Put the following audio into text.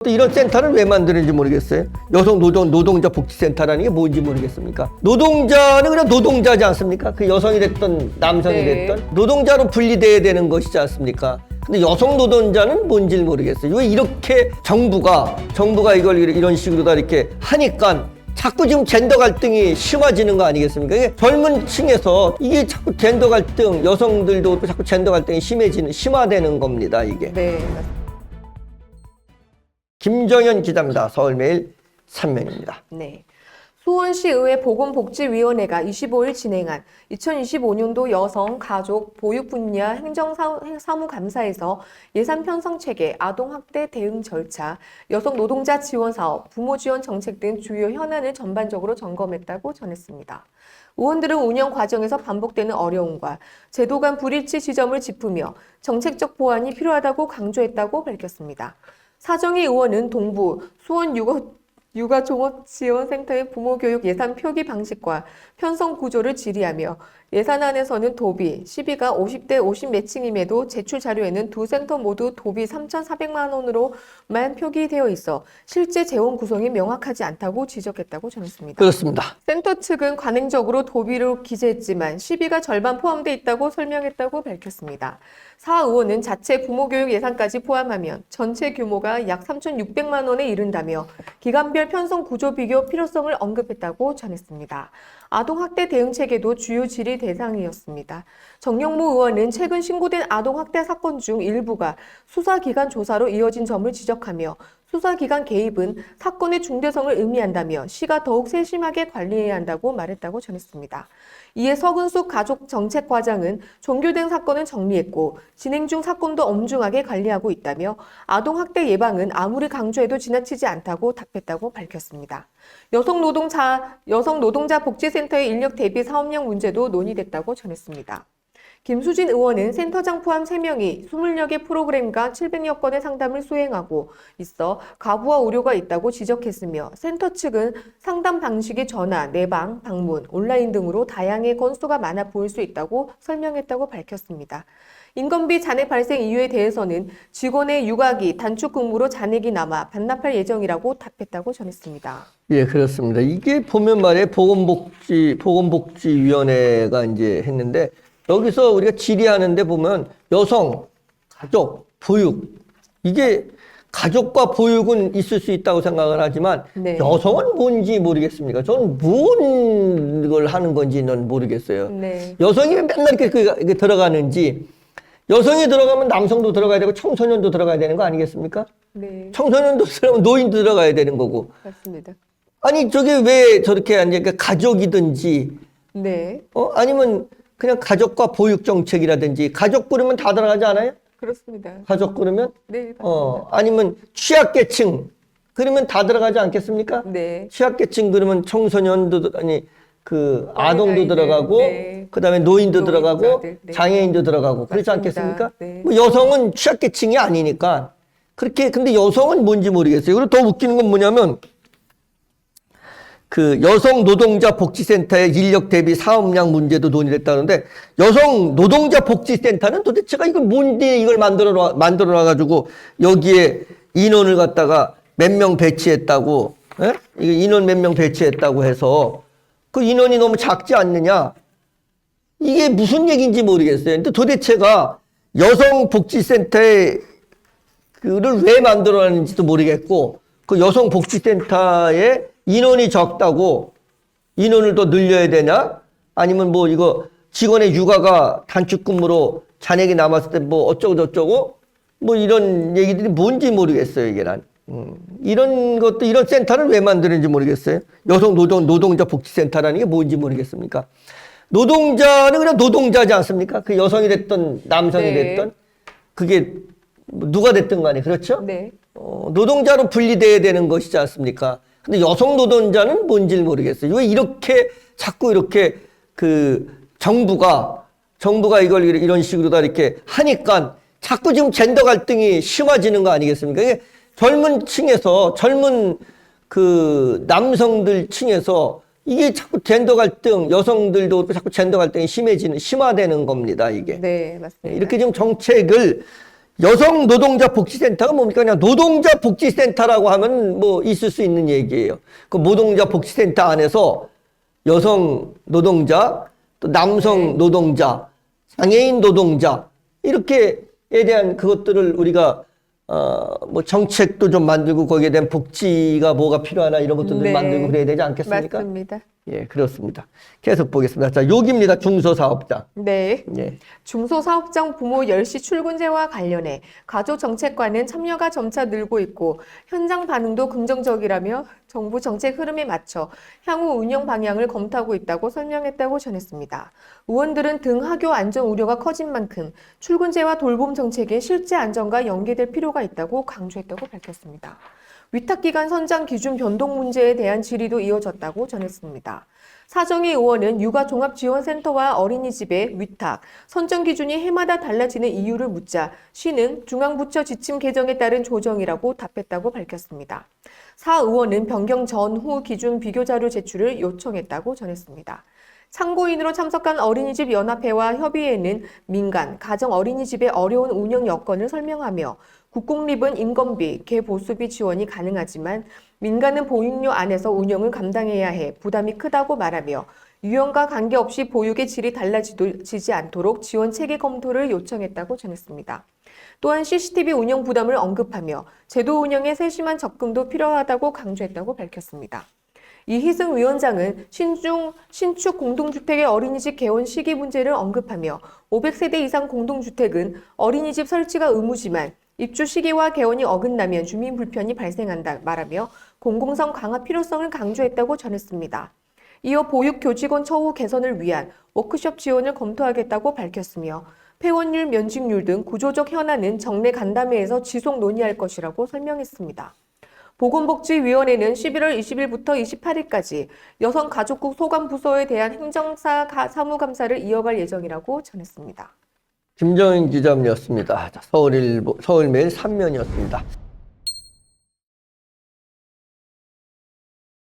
또 이런 센터를 왜 만드는지 모르겠어요. 여성 노동자 복지센터라는 게 뭔지 모르겠습니까? 노동자는 그냥 노동자지 않습니까? 그 여성이 됐던 남성이 됐던 노동자로 분리돼야 되는 것이지 않습니까? 근데 여성 노동자는 뭔지 모르겠어요. 왜 이렇게 정부가 이걸 이런 식으로 다 이렇게 하니까 자꾸 지금 젠더 갈등이 심해지는 거 아니겠습니까? 이게 젊은 층에서 이게 자꾸 젠더 갈등, 여성들도 그렇고 자꾸 젠더 갈등이 심화되는 겁니다, 이게. 네, 맞습니다. 김정현 기자입니다. 서울매일 3명입니다. 네. 수원시의회 보건복지위원회가 25일 진행한 2025년도 여성, 가족, 보육 분야 행정사무감사에서 예산 편성 체계, 아동학대 대응 절차, 여성 노동자 지원 사업, 부모 지원 정책 등 주요 현안을 전반적으로 점검했다고 전했습니다. 의원들은 운영 과정에서 반복되는 어려움과 제도 간 불일치 지점을 짚으며 정책적 보완이 필요하다고 강조했다고 밝혔습니다. 사정희 의원은 동부 수원 육아종합지원센터의 부모교육 예산 표기 방식과 편성 구조를 질의하며 예산안에서는 도비, 시비가 50대 50 매칭임에도 제출 자료에는 두 센터 모두 도비 3,400만 원으로만 표기되어 있어 실제 재원 구성이 명확하지 않다고 지적했다고 전했습니다. 그렇습니다. 센터 측은 관행적으로 도비로 기재했지만 시비가 절반 포함돼 있다고 설명했다고 밝혔습니다. 사 의원은 자체 부모교육 예산까지 포함하면 전체 규모가 약 3,600만 원에 이른다며 기간별 편성 구조 비교 필요성을 언급했다고 전했습니다. 아동학대 대응체계도 주요 질의 대상이었습니다. 정영모 의원은 최근 신고된 아동학대 사건 중 일부가 수사기관 조사로 이어진 점을 지적하며 수사기관 개입은 사건의 중대성을 의미한다며 시가 더욱 세심하게 관리해야 한다고 말했다고 전했습니다. 이에 서근숙 가족정책과장은 종결된 사건은 정리했고 진행 중 사건도 엄중하게 관리하고 있다며 아동학대 예방은 아무리 강조해도 지나치지 않다고 답했다고 밝혔습니다. 여성 노동자 복지센터의 인력 대비 사업량 문제도 논의됐다고 전했습니다. 김수진 의원은 센터장 포함 3명이 20여 개 프로그램과 700여 건의 상담을 수행하고 있어 과부하 우려가 있다고 지적했으며 센터 측은 상담 방식이 전화, 내방, 방문, 온라인 등으로 다양한 건수가 많아 보일 수 있다고 설명했다고 밝혔습니다. 인건비 잔액 발생 이유에 대해서는 직원의 육아기, 단축 근무로 잔액이 남아 반납할 예정이라고 답했다고 전했습니다. 예, 그렇습니다. 이게 보면 말이에요. 보건복지위원회가 이제 했는데 여기서 우리가 질의하는데 보면 여성, 가족, 보육 이게 가족과 보육은 있을 수 있다고 생각을 하지만 여성은 뭔지 모르겠습니까? 저는 뭔 걸 하는 건지는 모르겠어요. 여성이 맨날 이렇게 들어가는지 여성이 들어가면 남성도 들어가야 되고 청소년도 들어가야 되는 거 아니겠습니까? 청소년도 들어가면 노인도 들어가야 되는 거고. 맞습니다. 아니 저게 왜 저렇게 그러니까 가족이든지 아니면 그냥 가족과 보육 정책이라든지 가족 그러면 다 들어가지 않아요? 그렇습니다. 가족 그러면? 네, 맞습니다. 아니면 취약계층 그러면 다 들어가지 않겠습니까? 취약계층 그러면 청소년도 그 아동도 들어가고 그다음에 노인도 들어가고 장애인도 들어가고 그렇지 않겠습니까? 뭐 여성은 취약계층이 아니니까 그렇게 근데 여성은 뭔지 모르겠어요. 그리고 더 웃기는 건 뭐냐면 그 여성 노동자 복지센터의 인력 대비 사업량 문제도 논의됐다는데 여성 노동자 복지센터는 도대체가 이걸 뭔데 이걸 만들어 놔가지고 여기에 인원을 갖다가 몇 명 배치했다고 이거 인원 몇 명 배치했다고 해서 그 인원이 너무 작지 않느냐 이게 무슨 얘기인지 모르겠어요. 근데 도대체가 여성 복지센터에 그를 왜 만들어 놨는지도 모르겠고 그 여성 복지센터에 인원이 적다고 인원을 더 늘려야 되냐? 아니면 뭐 이거 직원의 육아가 단축 근무로 잔액이 남았을 때 뭐 어쩌고 저쩌고 뭐 이런 얘기들이 뭔지 모르겠어요, 이게 난. 이런 센터를 왜 만드는지 모르겠어요. 여성 노동자 복지센터라는 게 뭔지 모르겠습니까? 노동자는 그냥 노동자지 않습니까? 그 여성이 됐던 남성이 됐던 그게 누가 됐든 간에 그렇죠? 노동자로 분리돼야 되는 것이지 않습니까? 근데 여성 노동자는 뭔지 모르겠어요. 왜 이렇게 자꾸 이렇게 그 정부가 이걸 이런 식으로 다 이렇게 하니까 자꾸 지금 젠더 갈등이 심해지는 거 아니겠습니까? 이게 젊은 그 남성들 층에서 이게 자꾸 젠더 갈등, 여성들도 그렇고 자꾸 젠더 갈등이 심화되는 겁니다, 이게. 네, 맞습니다. 이렇게 좀 정책을 여성 노동자 복지센터가 뭡니까? 그냥 노동자 복지센터라고 하면 뭐 있을 수 있는 얘기예요. 그 노동자 복지센터 안에서 여성 노동자, 또 남성 노동자, 장애인 노동자, 이렇게에 대한 그것들을 우리가 뭐 정책도 좀 만들고 거기에 대한 복지가 뭐가 필요하나 이런 것들도 네. 만들고 그래야 되지 않겠습니까? 맞습니다. 예, 그렇습니다. 계속 보겠습니다. 자, 여기입니다. 중소사업장. 네. 예. 중소사업장 부모 10시 출근제와 관련해 가족정책과는 참여가 점차 늘고 있고 현장 반응도 긍정적이라며 정부 정책 흐름에 맞춰 향후 운영 방향을 검토하고 있다고 설명했다고 전했습니다. 의원들은 등 학교 안전 우려가 커진 만큼 출근제와 돌봄 정책의 실제 안전과 연계될 필요가 있다고 강조했다고 밝혔습니다. 위탁기간 선장 기준 변동 문제에 대한 질의도 이어졌다고 전했습니다. 사정희 의원은 육아종합지원센터와 어린이집의 위탁, 선정 기준이 해마다 달라지는 이유를 묻자 시는 중앙부처 지침 개정에 따른 조정이라고 답했다고 밝혔습니다. 사 의원은 변경 전후 기준 비교자료 제출을 요청했다고 전했습니다. 참고인으로 참석한 어린이집 연합회와 협의회는 민간, 가정 어린이집의 어려운 운영 여건을 설명하며 국공립은 인건비, 개보수비 지원이 가능하지만 민간은 보육료 안에서 운영을 감당해야 해 부담이 크다고 말하며 유형과 관계없이 보육의 질이 달라지지 않도록 지원 체계 검토를 요청했다고 전했습니다. 또한 CCTV 운영 부담을 언급하며 제도 운영에 세심한 접근도 필요하다고 강조했다고 밝혔습니다. 이희승 위원장은 신축 공동주택의 어린이집 개원 시기 문제를 언급하며 500세대 이상 공동주택은 어린이집 설치가 의무지만 입주 시기와 개원이 어긋나면 주민 불편이 발생한다 말하며 공공성 강화 필요성을 강조했다고 전했습니다. 이어 보육교직원 처우 개선을 위한 워크숍 지원을 검토하겠다고 밝혔으며 폐원율, 면직률 등 구조적 현안은 정례 간담회에서 지속 논의할 것이라고 설명했습니다. 보건복지위원회는 11월 20일부터 28일까지 여성가족국 소관부서에 대한 행정사 사무감사를 이어갈 예정이라고 전했습니다. 김정인 기자였습니다. 서울일보, 서울매일 3면이었습니다.